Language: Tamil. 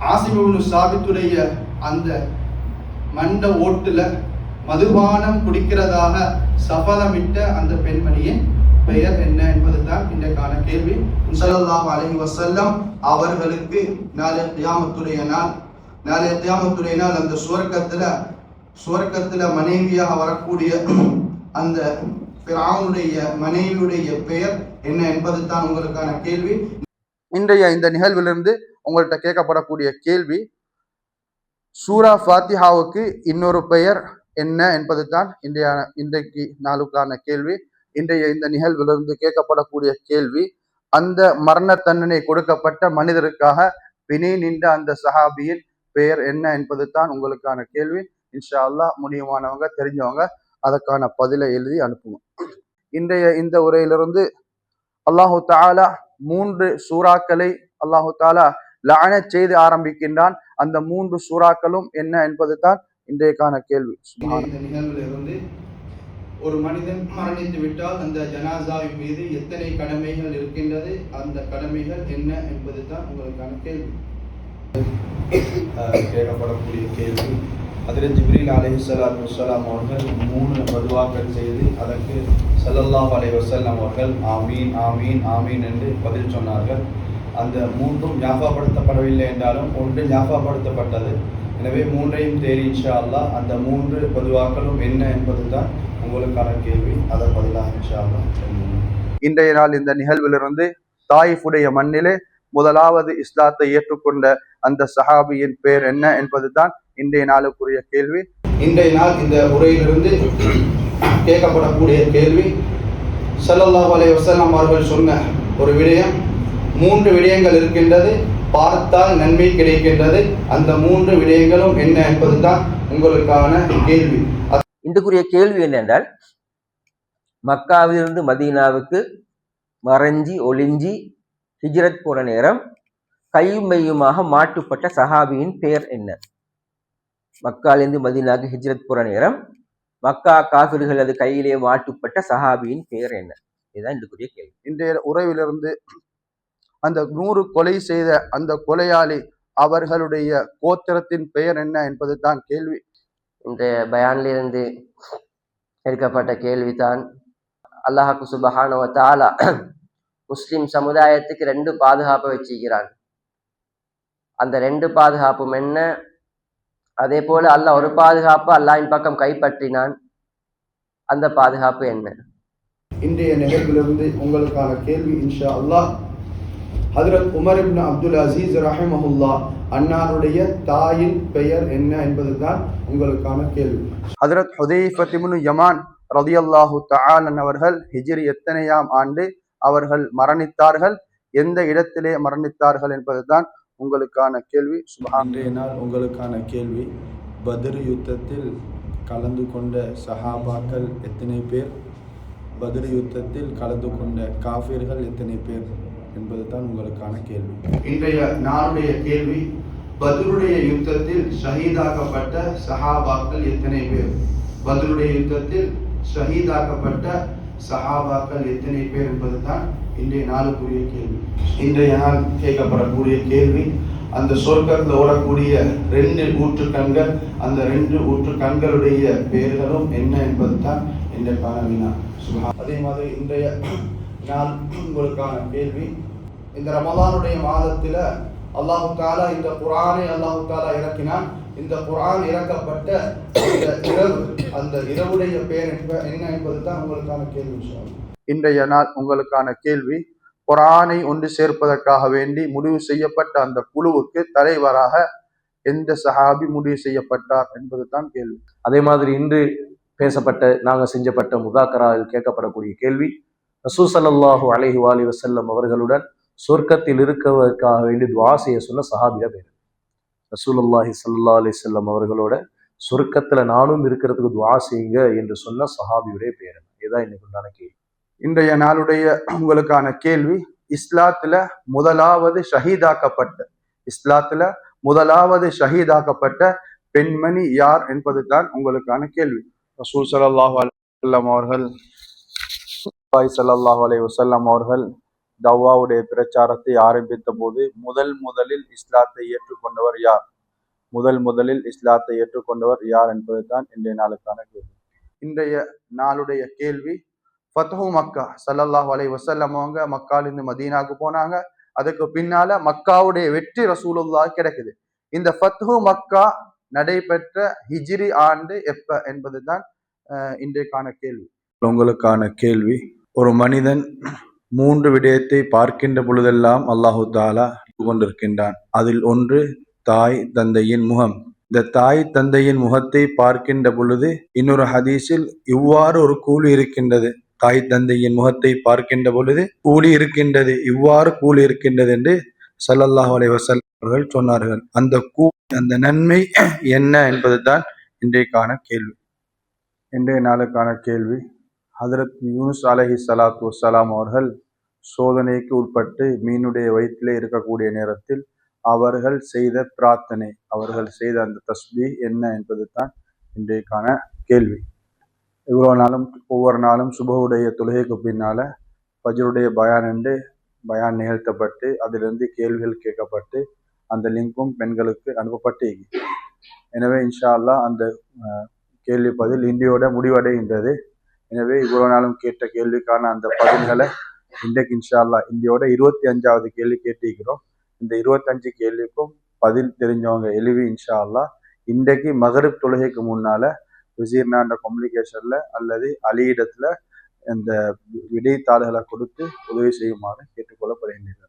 ஆசிம் இப்னு சாபித்துடைய அந்த மண்ட ஓட்டுல மதுபானம் குடிக்கிறதாக சபதமிட்ட அந்த பெண்மணியின் பெயர் என்ன என்பதுதான் இன்றைக்கான கேள்வி. ஸல்லல்லாஹு அலைஹி வஸல்லம் அவர்களுக்கு நாளைய கியாமத்துடைய நாள் அந்த சுவர்க்கத்துல மனைவியாக வரக்கூடிய அந்த ஃபிரௌனுடைய மனைவியுடைய பெயர் என்ன என்பதுதான் உங்களுக்கான கேள்வி. இன்றைய இந்த நிகழ்விலிருந்து உங்கள்கிட்ட கேட்கப்படக்கூடிய கேள்வி, சூரா ஃபாத்திஹாவுக்கு இன்னொரு பெயர் என்ன என்பதுதான் இன்றைக்கு நாளுக்கான கேள்வி. இன்றைய இந்த நிகழ்விலிருந்து கேட்கப்படக்கூடிய கேள்வி, அந்த மரண தண்டனை கொடுக்கப்பட்ட மனிதருக்காக பிணை நின்ற அந்த சஹாபியின் பெயர் என்ன என்பதுதான் உங்களுக்கான கேள்வி. இன்ஷா அல்லாஹ் முடியுமானவங்க தெரிஞ்சவங்க அதற்கான பதிலை எழுதி அனுப்புவோம். இன்றைய இந்த உரையிலிருந்து அல்லாஹு தாலா 3 சூறாக்களை அல்லாஹு தாலா லஅனத் செய்து ஆரம்பிக்கின்றான். அந்த 3 சூறாக்களும் என்ன என்பதுதான் இன்றைக்கான கேள்வி. இந்த நிகழ்விலிருந்து ஒரு மனிதன் மரணித்து விட்டால் அந்த ஜனாசாவின் மீது எத்தனை கடமைகள் இருக்கின்றது, அந்த கடமைகள் என்ன என்பதுதான் உங்களுக்கான கேள்வி. கேட்கப்படக்கூடிய கேள்வி, ஹஜ்ரத் ஜிப்ரீல் அலைஹிஸ்ஸலாத்து வஸ்ஸலாம் அவர்கள் 3 பதுவாக்கள் செய்து அதற்கு ஸல்லல்லாஹு அலைஹி வஸல்லம் அவர்கள் ஆமீன் ஆமீன் ஆமீன் என்று பதில் சொன்னார்கள். அந்த 3ம் ஞாபகப்படுத்தப்படவில்லை என்றாலும் ஒன்று ஞாபகப்படுத்தப்பட்டது. எனவே 3ஐயும் தேடி இன்ஷா அல்லாஹ் அந்த 3 பதுவாக்களும் என்ன என்பதுதான் உங்களுக்கான கேள்வி. அதை பதிலாக இன்ஷா அல்லாஹ். இன்றைய நாள் இந்த நிகழ்விலிருந்து தாயிஃபுடைய மண்ணிலே முதலாவது இஸ்லாத்தை ஏற்றுக்கொண்ட அந்த சஹாபியின் பெயர் என்ன என்பதுதான் இன்றைய நாளுக்குரிய கேள்வி. இன்றைய நாள் இந்த உரையிலிருந்து கேட்கப்படக்கூடிய கேள்வி, ஸல்லல்லாஹு அலைஹி வஸல்லம் அவர்கள் சொன்ன ஒரு விடயம், 3 விடயங்கள் இருக்கின்றது, பார்த்தால் நன்மை கிடைக்கின்றது. அந்த 3 விடயங்களும் என்ன என்பதுதான் உங்களுக்கான கேள்வி. இன்றைக்குரிய கேள்வி என்னென்றால், மக்காவிலிருந்து மதீனாவுக்கு மறைஞ்சி ஒளிஞ்சி ஹிஜ்ரத் போன நேரம் கையும் மையுமாக மாட்டுப்பட்ட சஹாபியின் பெயர் என்ன? மக்காலிருந்து மதீனாவுக்கு ஹிஜ்ரத் போற நேரம் மக்கா காஃபிர்கள் அது கையிலே மாட்டுப்பட்ட சஹாபியின் பெயர் என்ன? இதுதான் இன்றைக்குரிய கேள்வி. இன்றைய உறவிலிருந்து அந்த 100 கொலை செய்த அந்த கொலையாளி அவர்களுடைய கோத்திரத்தின் பெயர் என்ன என்பது தான் கேள்வி. இந்த பயானிலிருந்து எடுக்கப்பட்ட கேள்விதான். அல்லாஹ் சுப்ஹானஹு வ தஆலா முஸ்லிம் சமுதாயத்துக்கு 2 பாதுகாப்பை வச்சிருக்கிறான். அந்த 2 பாதுகாப்பும் என்ன? அதே போல அல்லாஹ் ஒரு பாதுகாப்பு அல்லாஹ்வின் பக்கம் கைப்பற்றினான். அந்த பாதுகாப்பு என்ன? இன்றைய நிகழ்விலிருந்து உங்களுக்கான கேள்வி இன்ஷா அல்லாஹ், ஹஜ்ரத் உமர் இப்னு அப்துல் அசீஸ் ரஹிமஹுல்லாஹ் அன்னாருடைய தாயின் பெயர் என்ன என்பதுதான் உங்களுக்கான கேள்வி. ஹஜ்ரத் ஹுதைஃபத் இப்னு யமான் ரலியல்லாஹு தஆலா அவர்கள் ஹிஜ்ரி எத்தனையாம் ஆண்டு அவர்கள் மரணித்தார்கள், எந்த இடத்திலே மரணித்தார்கள் என்பதுதான் உங்களுக்கான கேள்வி. இன்றைய நாள் உங்களுக்கான கேள்வி, பத்ர் யுத்தத்தில் கலந்து கொண்ட சஹாபாக்கள் எத்தனை பேர், பத்ர் யுத்தத்தில் கலந்து கொண்ட காஃபிர்கள் எத்தனை பேர் என்பதுதான் உங்களுக்கான கேள்வி. இன்றைய நாளுடைய கேள்வி, பத்ருடைய யுத்தத்தில் ஷஹீதாக்கப்பட்ட சஹாபாக்கள் எத்தனை பேர், பத்ருடைய யுத்தத்தில் ஷஹீதாக்கப்பட்ட சஹாபாக்கள் எத்தனை பேர் என்பதுதான் இன்றைய நாளுக்குரிய கேள்வி. இன்றைய நாள் கேட்கப்படக்கூடிய கேள்வி, அந்த சொர்க்கத்தில் ஓடக்கூடிய 2 ஊற்றுக்கண்கள், அந்த 2 ஊற்றுக்கண்களுடைய பெயர்களும் என்ன என்பதுதான் இன்றைக்கான வினா. அதே மாதிரி இன்றைய நாள் உங்களுக்கான கேள்வி, இந்த ரமலானுடைய மாதத்துல அல்லாஹு தாலா இந்த குர்ஆனை அல்லாஹு தாலா இறக்கினான். இந்த குர்ஆன் இறக்கப்பட்ட அந்த இரவுடைய பெயர் என்ன என்பதுதான் உங்களுக்கான கேள்வி. இன்றைய நாள் உங்களுக்கான கேள்வி, குர்ஆனை ஒன்று சேர்ப்பதற்காக வேண்டி முடிவு செய்யப்பட்ட அந்த குழுவுக்கு தலைவராக எந்த சஹாபி முடிவு செய்யப்பட்டார் என்பதுதான் கேள்வி. அதே மாதிரி இன்று நாங்கள் செஞ்சப்பட்ட முதாக்கராவில் கேட்கப்படக்கூடிய கேள்வி, ரசூல் ஸல்லல்லாஹு அலைஹி வஸல்லம் அவர்களுடன் சொர்க்கத்தில் இருக்கிறதற்காக வேண்டி துஆ செய்ய சொன்ன சஹாபியா பேர். ரசூலுல்லாஹி ஸல்லல்லாஹு அலைஹி வஸல்லம் அவர்களோட சொர்க்கத்துல நானும் இருக்கிறதுக்கு துஆ செய்யுங்க என்று சொன்ன சஹாபியுடைய பேர். இதுதான் இன்னைக்கு உண்டான கேள்வி. இன்றைய நாளுடைய உங்களுக்கான கேள்வி, இஸ்லாத்துல முதலாவது ஷஹீதாக்கப்பட்ட பெண்மணி யார் என்பதுதான் உங்களுக்கான கேள்வி. ரசூல் ஸல்லல்லாஹு அலைஹி வஸல்லம் அவர்கள் தவ்வாவுடைய பிரச்சாரத்தை ஆரம்பித்த போது முதலில் இஸ்லாத்தை ஏற்றுக்கொண்டவர் யார்? முதலில் இஸ்லாத்தை ஏற்றுக்கொண்டவர் யார் என்பதுதான் இன்றைய நாளுக்கான கேள்வி. இன்றைய நாளுடைய கேள்வி, ஃபத்ஹு மக்கா ஸல்லல்லாஹு அலைஹி வஸல்லம் அவங்க மக்காலிருந்து மதீனாவுக்கு போனாங்க. அதுக்கு பின்னால மக்காவுடைய வெற்றி ரசூலுல்லாஹ் கிடைக்குது. இந்த ஃபத்ஹு மக்கா நடைபெற்ற ஹிஜ்ரி ஆண்டு எப்ப என்பதுதான் இன்றைக்கான கேள்வி. உங்களுக்கான கேள்வி, ஒரு மனிதன் 3 விடயத்தை பார்க்கின்ற பொழுதெல்லாம் அல்லாஹு தாலா கொண்டிருக்கின்றான். அதில் ஒன்று தாய் தந்தையின் முகம். இந்த தாய் தந்தையின் முகத்தை பார்க்கின்ற பொழுது இன்னொரு ஹதீஸில் இவ்வாறு ஒரு கூலி இருக்கின்றது, தாய் தந்தையின் முகத்தை பார்க்கின்ற பொழுது கூலி இருக்கின்றது, இவ்வாறு கூலி இருக்கின்றது என்று ஸல்லல்லாஹு அலைஹி வஸல்லம் அவர்கள் சொன்னார்கள். அந்த நன்மை என்ன என்பதுதான் இன்றைக்கான கேள்வி. இன்றைய நாளுக்கான கேள்வி, ஹதரத் யூனுஸ் அலைஹிஸ்ஸலாத்து வஸ்ஸலாம் அவர்கள் சோதனைக்கு உட்பட்டு மீனுடைய வயிற்றிலே இருக்கக்கூடிய நேரத்தில் அவர்கள் செய்த பிரார்த்தனை, அவர்கள் செய்த அந்த தஸ்பீஹ் என்ன என்பது தான் இன்றைக்கான கேள்வி. ஒவ்வொரு நாளும் சுபஹுடைய தொழுகைக்கு பின்னால ஃபஜ்ருடைய பயான் என்று பயான் நிகழ்த்தப்பட்டு அதிலிருந்து கேள்விகள் கேட்கப்பட்டு அந்த லிங்கும் பெண்களுக்கு அனுப்பப்பட்டு, எனவே இன்ஷா அல்லாஹ் அந்த கேள்வி பதில் இன்றையோட முடிவடைகின்றது. எனவே இவ்வளவு நாளும் கேட்ட கேள்விக்கான அந்த பதில்களை இன்றைக்கு இன்ஷா அல்லாஹ் இந்தியோட 25வது கேள்வி கேட்டிருக்கிறோம். இந்த 25 கேள்விக்கும் பதில் தெரிஞ்சவங்க எழுவி இன்ஷா அல்லாஹ் இன்றைக்கு மகரிப் தொழுகைக்கு முன்னால விசீர்னாண்ட கம்யூனிகேஷன்ல அல்லது அலியிடத்துல இந்த விடைத்தாள்களை கொடுத்து உதவி செய்யுமாறு கேட்டுக்கொள்ளப்படுகின்றனர்.